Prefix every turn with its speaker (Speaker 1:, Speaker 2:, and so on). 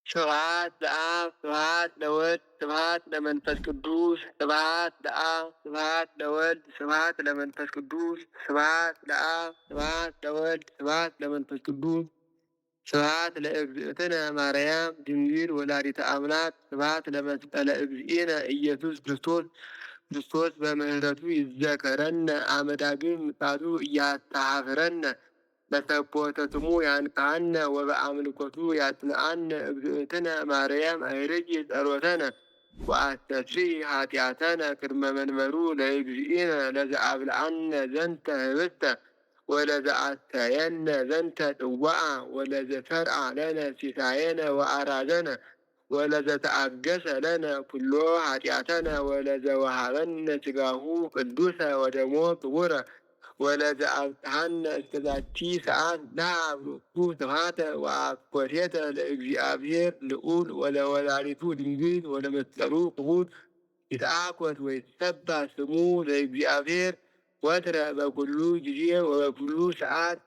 Speaker 1: ስብሐት ለአብ ስብሐት ለወልድ ስብሐት ለመንፈስ ቅዱስ ስብሐት ለአብ ስብሐት ለወልድ ስብሐት ለመንፈስ ቅዱስ ስብሐት ለአብ ስብሐት ለወልድ ስብሐት ለመንፈስ ቅዱስ ስብሐት ለእግዝእትነ ማርያም ድንግል ወላዲተ አምላክ ስብሐት ለመስቀለ እግዚእነ ኢየሱስ ክርስቶስ። ክርስቶስ በምሕረቱ ይዘከረነ አመዳግም ምጣቱ እያስተሐፍረነ በሰቦተ ስሙ ያንቃነ ወበአምልኮቱ ያጽንዓነ እግዝእትነ ማርያም አይርጅ ጸሎተነ ወአስተስሪ ኃጢአተነ ቅድመ መንበሩ ለእግዚእነ ለዘአብልዐነ ዘንተ ህብስተ ወለዘአስተየነ ዘንተ ጽዋዐ ወለዘሰርዐ ለነ ሲሳየነ ወአራዘነ ወለዘተአገሰ ለነ ኩሎ ኃጢአተነ ወለዘወሃበነ ሥጋሁ ቅዱሰ ወደሞ ክቡረ ወለዘአብጽሐነ እስከ ዛቲ ሰዓት ለአብሮቱ ስብሐተ ወአኮቴተ ለእግዚአብሔር ልዑል ወለወላዲቱ ድንግል ወለመስቀሉ ክቡር ይትአኮት ወይትሰበሕ ስሙ ለእግዚአብሔር ወትረ በኩሉ ጊዜ ወበኩሉ ሰዓት